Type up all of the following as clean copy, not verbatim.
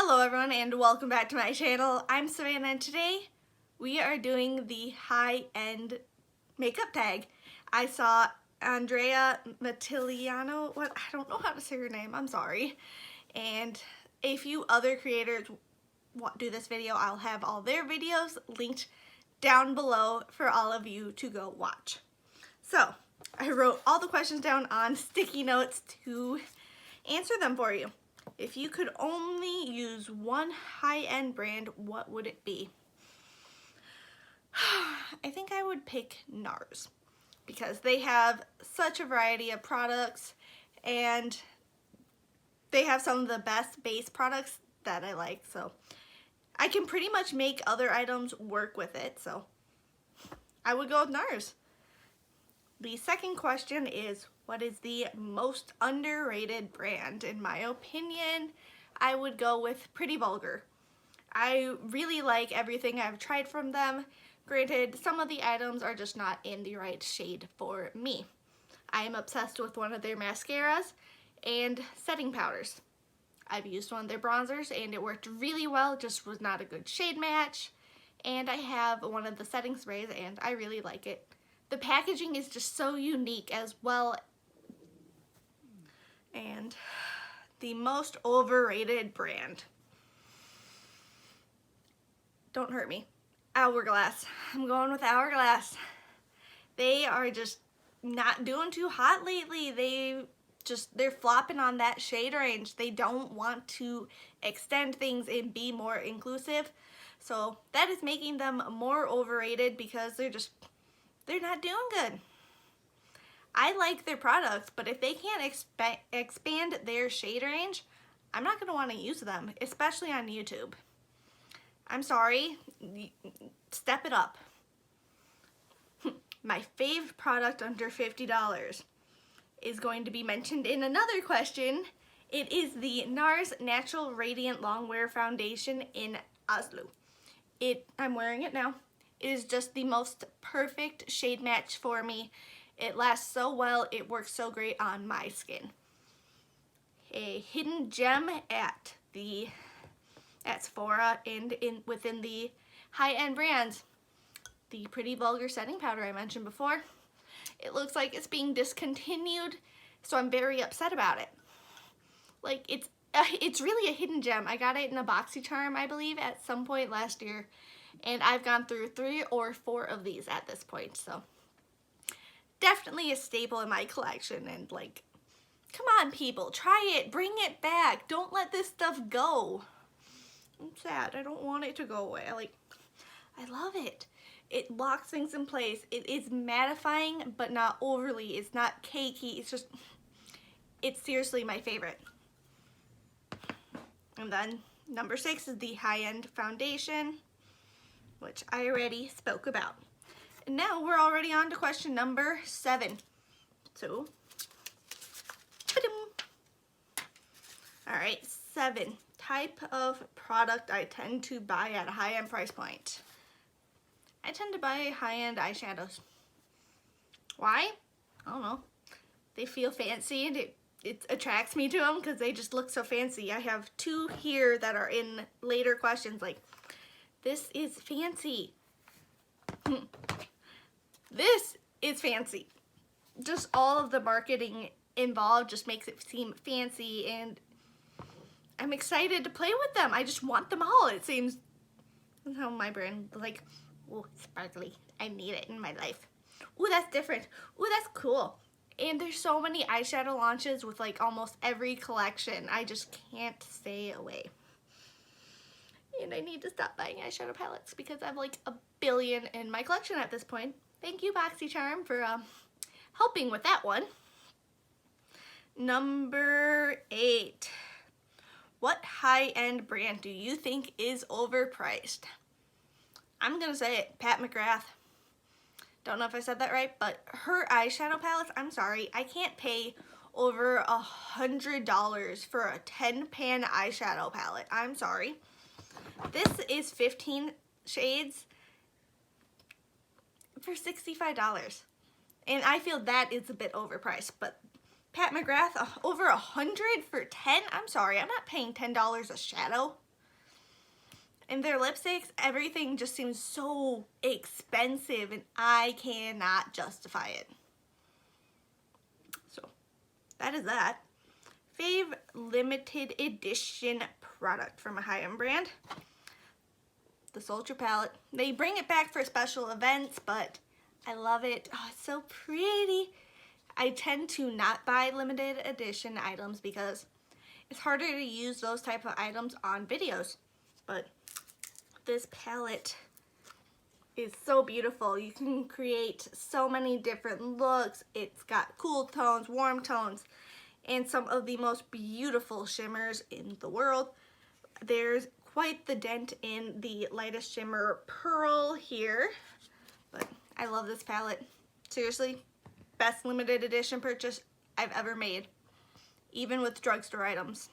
Hello everyone and welcome back to my channel. I'm Savannah and today we are doing the high-end makeup tag. I saw Andrea Mattiliano, I don't know how to say her name, I'm sorry, and a few other creators do this video. I'll have all their videos linked down below for all of you to go watch. So I wrote all the questions down on sticky notes to answer them for you. If you could only use one high-end brand, what would it be? I think I would pick Nars because they have such a variety of products and they have some of the best base products that I like, so I can pretty much make other items work with it, so I would go with Nars. The second question is, what is the most underrated brand? In my opinion, I would go with Pretty Vulgar. I really like everything I've tried from them. Granted, some of the items are just not in the right shade for me. I am obsessed with one of their mascaras and setting powders. I've used one of their bronzers and it worked really well, just was not a good shade match. And I have one of the setting sprays and I really like it. The packaging is just so unique as well. And the most overrated brand. Don't hurt me. Hourglass. I'm going with Hourglass. They are just not doing too hot lately. They're flopping on that shade range. They don't want to extend things and be more inclusive. So that is making them more overrated because they're not doing good. I like their products, but if they can't expand their shade range, I'm not going to want to use them, especially on YouTube. I'm sorry, step it up. My fave product under $50 is going to be mentioned in another question. It is the Nars Natural Radiant Longwear Foundation in Oslo. I'm wearing it now. It is just the most perfect shade match for me. It lasts so well, it works so great on my skin. A hidden gem at Sephora and within the high-end brands. The Pretty Vulgar setting powder I mentioned before. It looks like it's being discontinued, so I'm very upset about it. Like, it's really a hidden gem. I got it in a BoxyCharm, I believe, at some point last year. And I've gone through 3 or 4 of these at this point, so definitely a staple in my collection. And like, come on people, try it, bring it back. Don't let this stuff go. I'm sad, I don't want it to go away. I love it. It locks things in place. It is mattifying, but not overly. It's not cakey. It's seriously my favorite. And then number 6 is the High-End Foundation, which I already spoke about. And now we're already on to question number 7. So, alright, 7. Type of product I tend to buy at a high-end price point. I tend to buy high-end eyeshadows. Why? I don't know. They feel fancy and it attracts me to them because they just look so fancy. I have 2 here that are in later questions like, this is fancy. This is fancy. Just all of the marketing involved just makes it seem fancy and I'm excited to play with them. I just want them all. It seems how my brand like, oh, sparkly. I need it in my life. Ooh, that's different. Ooh, that's cool. And there's so many eyeshadow launches with like almost every collection. I just can't stay away. And I need to stop buying eyeshadow palettes because I have like a billion in my collection at this point. Thank you, BoxyCharm, for helping with that one. Number 8. What high-end brand do you think is overpriced? I'm gonna say it, Pat McGrath. Don't know if I said that right, but her eyeshadow palettes, I'm sorry, I can't pay over $100 for a 10-pan eyeshadow palette. I'm sorry. This is 15 shades for $65. And I feel that is a bit overpriced, but Pat McGrath, over $100 for 10? I'm sorry, I'm not paying $10 a shadow. And their lipsticks, everything just seems so expensive and I cannot justify it. So that is that. Fave limited edition product from a high-end brand. The Soldier palette. They bring it back for special events, but I love it. Oh, it's so pretty. I tend to not buy limited edition items because it's harder to use those type of items on videos. But this palette is so beautiful. You can create so many different looks. It's got cool tones, warm tones, and some of the most beautiful shimmers in the world. There's quite the dent in the lightest shimmer pearl here, but I love this palette. Seriously, best limited edition purchase I've ever made, even with drugstore items.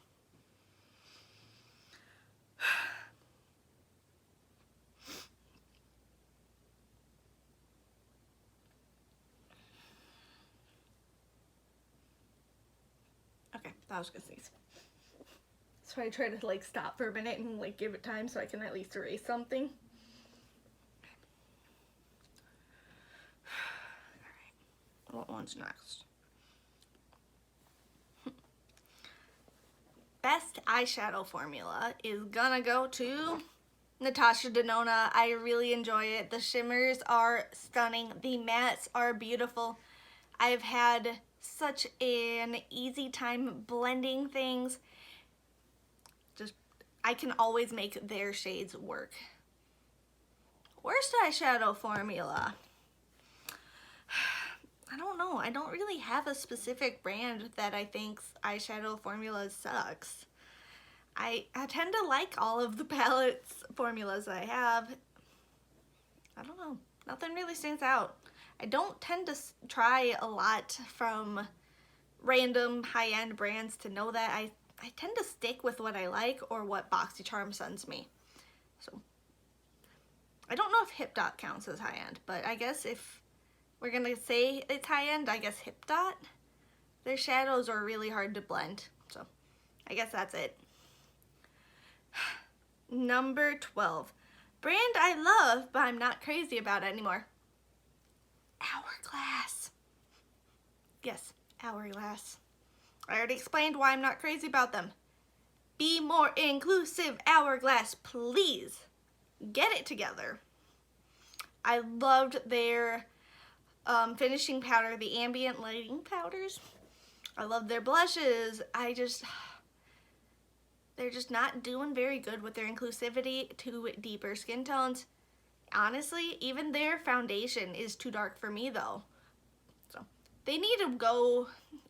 Okay, that was gonna sneeze. So I try to like stop for a minute and like give it time so I can at least erase something. Alright, what one's next? Best eyeshadow formula is gonna go to Natasha Denona. I really enjoy it. The shimmers are stunning. The mattes are beautiful. I've had such an easy time blending things. I can always make their shades work. Worst eyeshadow formula? I don't know. I don't really have a specific brand that I think eyeshadow formula sucks. I tend to like all of the palettes formulas I have. I don't know. Nothing really stands out. I don't tend to try a lot from random high-end brands to know that. I tend to stick with what I like or what BoxyCharm sends me. So I don't know if Hip Dot counts as high-end, but I guess if we're gonna say it's high-end, I guess Hip Dot. Their shadows are really hard to blend, so I guess that's it. Number 12. Brand I love, but I'm not crazy about it anymore. Hourglass. Yes, Hourglass. I already explained why I'm not crazy about them. Be more inclusive, Hourglass, please. Get it together. I loved their finishing powder, the ambient lighting powders. I love their blushes. They're just not doing very good with their inclusivity to deeper skin tones. Honestly, even their foundation is too dark for me though. So they need to go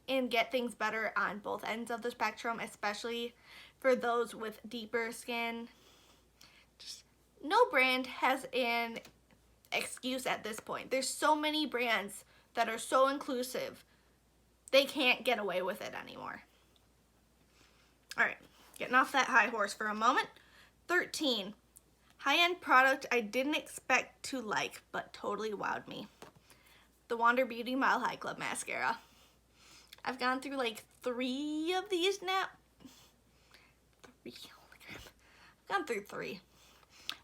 and get things better on both ends of the spectrum, especially for those with deeper skin. Just no brand has an excuse at this point. There's so many brands that are so inclusive, they can't get away with it anymore. All right, getting off that high horse for a moment. 13, high-end product I didn't expect to like, but totally wowed me. The Wander Beauty Mile High Club Mascara. I've gone through like 3 of these now. 3, holy crap. I've gone through 3.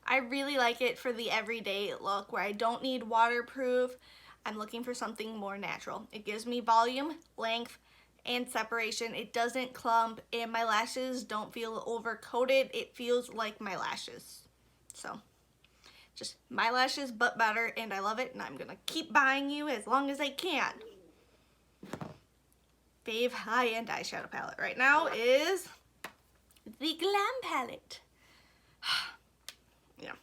I really like it for the everyday look where I don't need waterproof. I'm looking for something more natural. It gives me volume, length, and separation. It doesn't clump, and my lashes don't feel overcoated. It feels like my lashes. So, just my lashes, but better, and I love it, and I'm gonna keep buying you as long as I can. Fave high-end eyeshadow palette right now is the Glam palette. Yeah.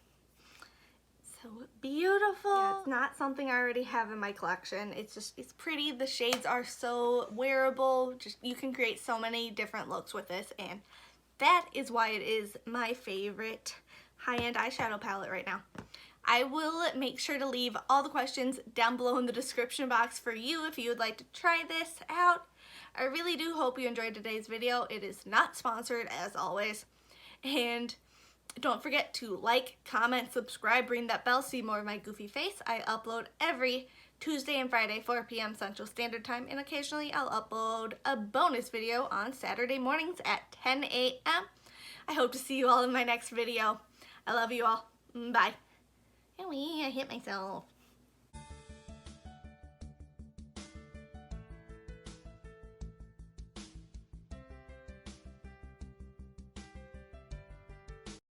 So beautiful. Yeah, it's not something I already have in my collection. It's pretty. The shades are so wearable. Just you can create so many different looks with this, and that is why it is my favorite high-end eyeshadow palette right now. I will make sure to leave all the questions down below in the description box for you if you would like to try this out. I really do hope you enjoyed today's video. It is not sponsored as always. And don't forget to like, comment, subscribe, ring that bell, see more of my goofy face. I upload every Tuesday and Friday, 4 p.m. Central Standard Time, and occasionally I'll upload a bonus video on Saturday mornings at 10 a.m. I hope to see you all in my next video. I love you all. Bye. Oh, I hit myself.